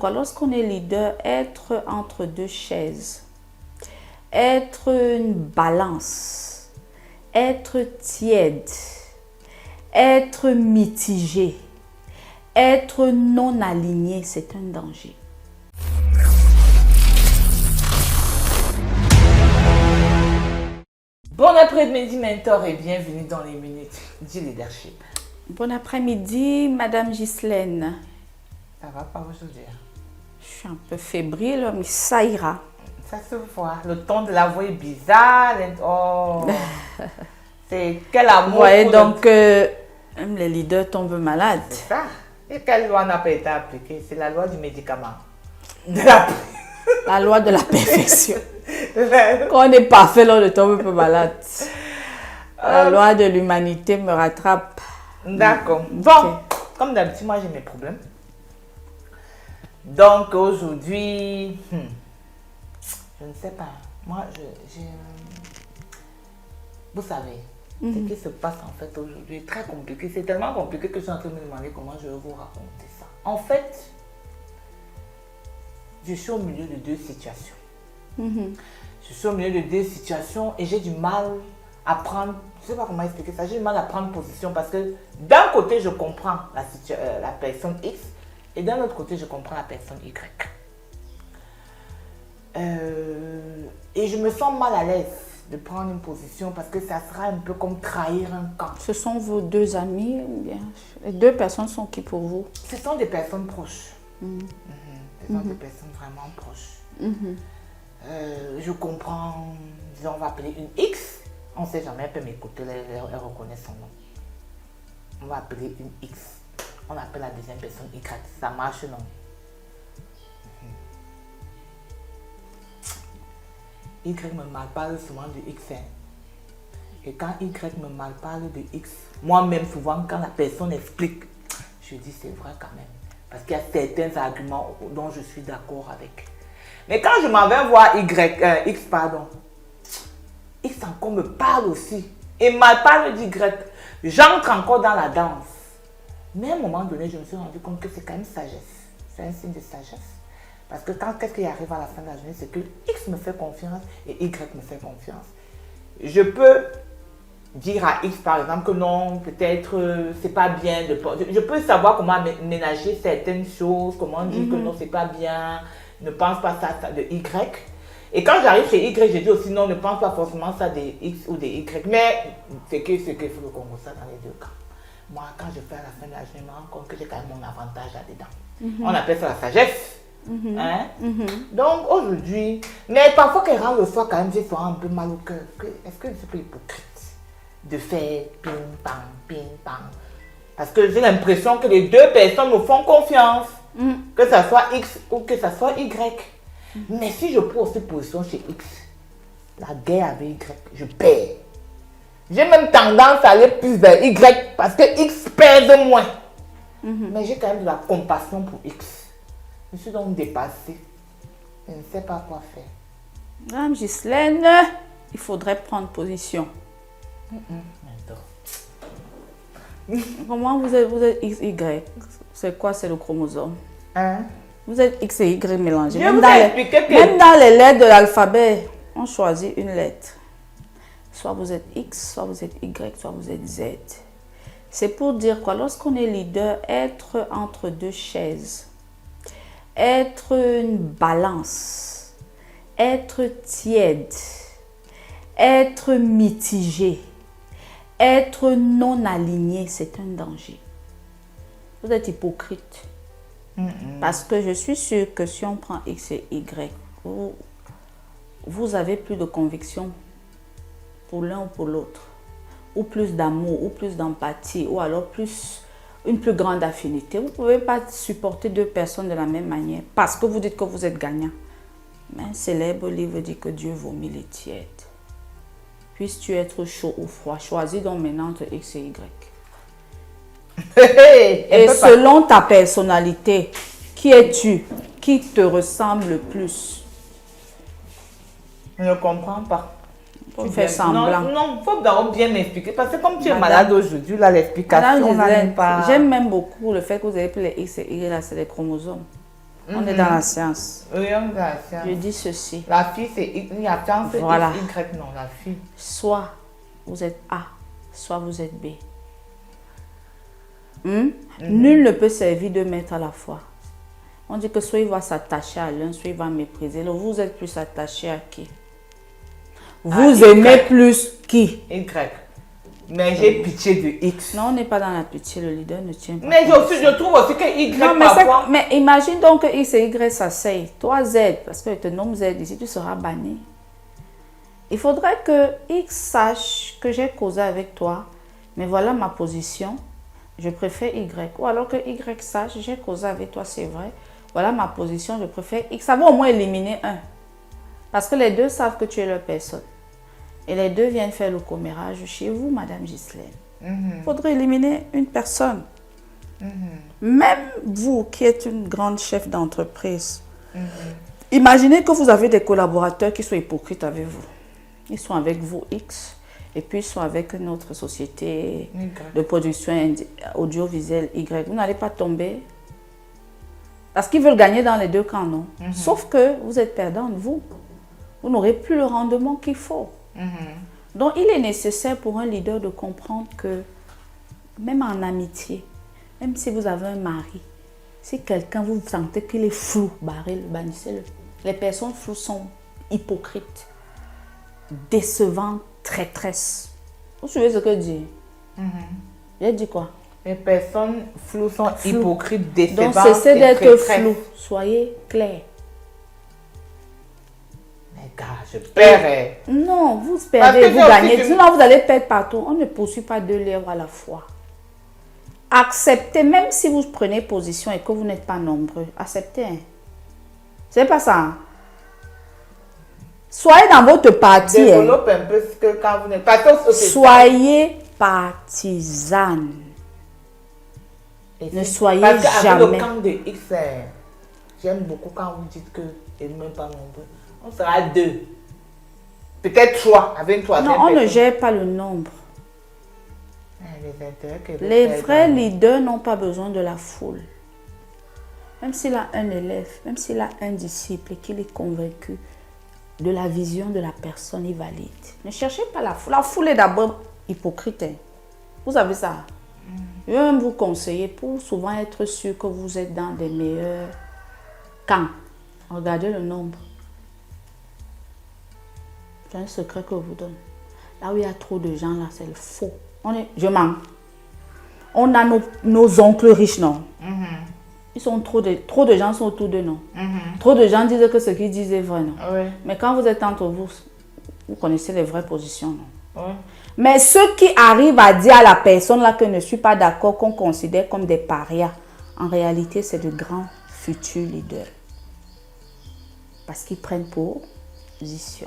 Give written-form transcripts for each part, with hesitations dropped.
Lorsqu'on est leader, être entre deux chaises, être une balance, être tiède, être mitigé, être non aligné, c'est un danger. Bon après-midi, mentor, et bienvenue dans les minutes du leadership. Bon après-midi, Madame Ghislaine. Ça va pas aujourd'hui? Je suis un peu fébrile, mais ça ira. Ça se voit. Le ton de la voix est bizarre. Oh, c'est quel amour. Vous voyez donc même les leaders tombent malades. C'est ça. Et quelle loi n'a pas été appliquée? C'est la loi du médicament. La loi de la perfection. Quand on est parfait, on ne tombe pas malade. La loi de l'humanité me rattrape. D'accord. Bon, Okay. Comme d'habitude, moi j'ai mes problèmes. Donc aujourd'hui, je ne sais pas. Moi, vous savez, ce qui se passe en fait aujourd'hui est très compliqué. C'est tellement compliqué que je suis en train de me demander comment je vais vous raconter ça. En fait, je suis au milieu de deux situations. Je suis au milieu de deux situations et j'ai du mal à prendre, je ne sais pas comment expliquer ça, j'ai du mal à prendre position parce que d'un côté, je comprends la personne X et d'un autre côté, je comprends la personne Y. Et je me sens mal à l'aise de prendre une position parce que ça sera un peu comme trahir un camp. Ce sont vos deux amis ou bien les deux personnes sont qui pour vous? Ce sont des personnes proches. Ce sont des personnes vraiment proches. Je comprends, disons, on va appeler une X. On ne sait jamais, elle peut m'écouter, elle reconnaît son nom. On va appeler une X. On appelle la deuxième personne Y. Ça marche, non? Y me malparle souvent de X. Et quand Y me malparle de X, moi-même, souvent, quand la personne explique, je dis c'est vrai quand même. Parce qu'il y a certains arguments dont je suis d'accord avec. Mais quand je m'en vais voir X, X encore me parle aussi. Et malparle d'Y. J'entre encore dans la danse. Mais à un moment donné, je me suis rendu compte que c'est quand même sagesse. C'est un signe de sagesse. Parce que qu'est-ce qui arrive à la fin de la journée, c'est que X me fait confiance et Y me fait confiance. Je peux dire à X par exemple que non, peut-être c'est pas bien. Je peux savoir comment ménager certaines choses, comment dire que non, c'est pas bien, ne pense pas ça de Y. Et quand j'arrive chez Y, je dis aussi non, ne pense pas forcément ça des X ou des Y. Mais c'est qu'il faut qu'on voit ça dans les deux cas. Moi, quand je fais à la fin de la journée, je me rends compte que j'ai quand même mon avantage là-dedans. On appelle ça la sagesse. Donc aujourd'hui, mais parfois qu'elle rentre le soir quand même, j'ai souvent un peu mal au cœur. Est-ce que c'est pas hypocrite de faire ping pang? Parce que j'ai l'impression que les deux personnes me font confiance, que ça soit X ou que ça soit Y. Mais si je prends aussi position chez X, la guerre avec Y, je perds. J'ai même tendance à aller plus vers Y parce que X pèse moins. Mais j'ai quand même de la compassion pour X. Je suis donc dépassée. Je ne sais pas quoi faire. Madame Ghislaine, il faudrait prendre position. Comment vous êtes XY? C'est quoi? C'est le chromosome. Vous êtes X et Y mélangés. Même dans les lettres de l'alphabet, on choisit une lettre. Soit vous êtes X, soit vous êtes Y, soit vous êtes Z. C'est pour dire quoi? Lorsqu'on est leader, être entre deux chaises, être une balance, être tiède, être mitigé, être non aligné, c'est un danger. Vous êtes hypocrite. Parce que je suis sûre que si on prend X et Y, vous avez plus de conviction pour l'un ou pour l'autre, ou plus d'amour, ou plus d'empathie, ou alors une plus grande affinité. Vous ne pouvez pas supporter deux personnes de la même manière parce que vous dites que vous êtes gagnant. Mais un célèbre livre dit que Dieu vomit les tièdes. Puisses-tu être chaud ou froid, choisis donc maintenant entre X et Y. Et selon ta personnalité, qui es-tu? Qui te ressemble le plus? Je ne comprends pas. Tu fais semblant. Non, il faut d'abord bien m'expliquer. Parce que comme tu es malade aujourd'hui, là, l'explication, j'aime même beaucoup le fait que vous avez pris les X et Y, là, c'est les chromosomes. On est dans la science. Oui, on est dans la science. Je dis ceci. La fille, c'est X. Il y a science, voilà. Y, non, la fille. Soit vous êtes A, soit vous êtes B. Nul ne peut servir deux maîtres à la fois. On dit que soit il va s'attacher à l'un, soit il va mépriser l'autre. Vous êtes plus attaché à qui? Vous aimez plus qui? Y. Mais j'ai pitié de X. Non, on n'est pas dans la pitié, le leader ne tient pas. Mais je trouve aussi que Y non, parfois... mais imagine donc que X et Y s'asseyent. Toi Z, parce que te nomme Z, ici tu seras banni. Il faudrait que X sache que j'ai causé avec toi, mais voilà ma position, je préfère Y. Ou alors que Y sache, j'ai causé avec toi, c'est vrai, voilà ma position, je préfère X. Ça va au moins éliminer un. Parce que les deux savent que tu es leur personne. Et les deux viennent faire le commérage chez vous, Madame Ghislaine. Il faudrait éliminer une personne. Même vous qui êtes une grande chef d'entreprise, imaginez que vous avez des collaborateurs qui sont hypocrites avec vous. Ils sont avec vous X et puis ils sont avec une autre société de production audiovisuelle Y. Vous n'allez pas tomber parce qu'ils veulent gagner dans les deux camps, non? Sauf que vous êtes perdante, vous n'aurez plus le rendement qu'il faut. Donc, il est nécessaire pour un leader de comprendre que même en amitié, même si vous avez un mari, si quelqu'un vous sentez qu'il est flou, barrez-le, bannissez-le. Les personnes floues sont hypocrites, décevantes, traîtresses. Vous suivez ce que je dis? J'ai dit quoi? Les personnes floues sont hypocrites, décevantes. Donc, cessez d'être flou. Soyez clair. Je perds. Non, vous perdez, vous gagnez. Sinon, vous allez perdre partout. On ne poursuit pas deux lèvres à la fois. Acceptez, même si vous prenez position et que vous n'êtes pas nombreux, acceptez. Hein. C'est pas ça. Hein. Soyez dans votre parti. Développe un peu ce que quand vous n'êtes pas. Soyez partisane. Ne soyez jamais. Le camp de X, j'aime beaucoup quand vous dites que et même pas nombreux. On sera deux. Peut-être trois, avec une troisième personne. Non, on personne. ne gère pas le nombre. Les vrais leaders n'ont pas besoin de la foule. Même s'il a un élève, même s'il a un disciple et qu'il est convaincu de la vision de la personne, il valide. Ne cherchez pas la foule. La foule est d'abord hypocrite. Hein. Vous savez ça? Je vais même vous conseiller pour souvent être sûr que vous êtes dans des meilleurs camps. Regardez le nombre. C'est un secret que je vous donne. Là où il y a trop de gens, là, c'est le faux. Je mens. On a nos oncles riches, non? Ils sont trop de gens sont autour d'eux, non? Trop de gens disent que ce qu'ils disent est vrai, non? Mais quand vous êtes entre vous, vous connaissez les vraies positions, non? Mais ceux qui arrivent à dire à la personne là que je ne suis pas d'accord, qu'on considère comme des parias, en réalité, c'est de grands futurs leaders. Parce qu'ils prennent position.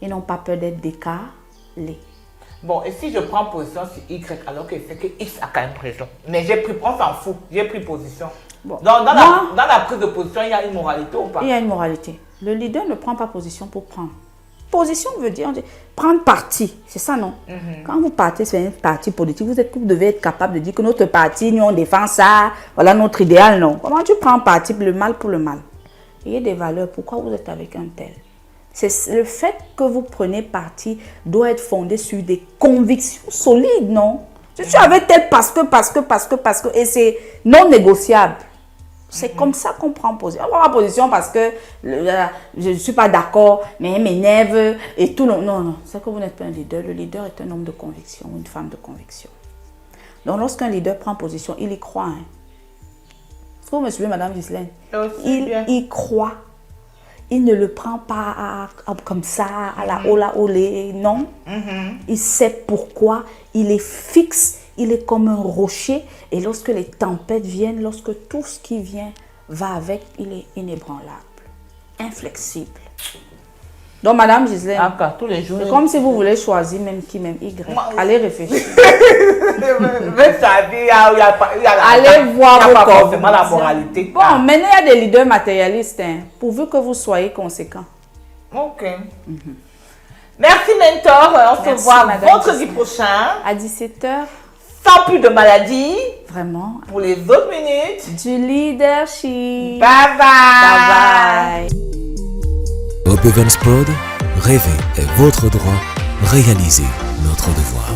Ils n'ont pas peur d'être décalés. Bon, et si je prends position sur Y, alors que c'est que X a quand même raison. Mais on s'en fout, j'ai pris position. Bon. Dans la prise de position, il y a une moralité ou pas? Il y a une moralité. Le leader ne prend pas position pour prendre. Position veut dire prendre parti, c'est ça, non? Quand vous partez sur un parti politique, vous devez être capable de dire que notre parti, nous on défend ça, voilà notre idéal, non? Comment tu prends parti le mal pour le mal? Il y a des valeurs, pourquoi vous êtes avec un tel? C'est le fait que vous prenez parti doit être fondé sur des convictions solides, non? Je suis avec tel parce que, et c'est non négociable. C'est comme ça qu'on prend position. On prend position parce que je ne suis pas d'accord, mais elle m'énerve et tout. Non, c'est que vous n'êtes pas un leader. Le leader est un homme de conviction ou une femme de conviction. Donc lorsqu'un leader prend position, il y croit. Hein. Est-ce que vous me suivez, Madame Ghislaine? Il y croit. Il ne le prend pas comme ça, à la ola olé, non. Il sait pourquoi, il est fixe, il est comme un rocher. Et lorsque les tempêtes viennent, lorsque tout ce qui vient va avec, il est inébranlable, inflexible. Donc, Madame Ghislaine, tous les jours, c'est comme si vous voulez choisir même qui, même Y. Allez réfléchir. Allez voir vos corps. La moralité. Bon, maintenant, il y a des leaders matérialistes, hein, pourvu que vous soyez conséquents. Ok. Merci, mentor. On se voit vendredi prochain. À 17h. sans plus de maladies. Vraiment. Pour les autres minutes. Du leadership. Bye bye. Bye bye. Hope Evans Prod, rêver est votre droit, réalisez notre devoir.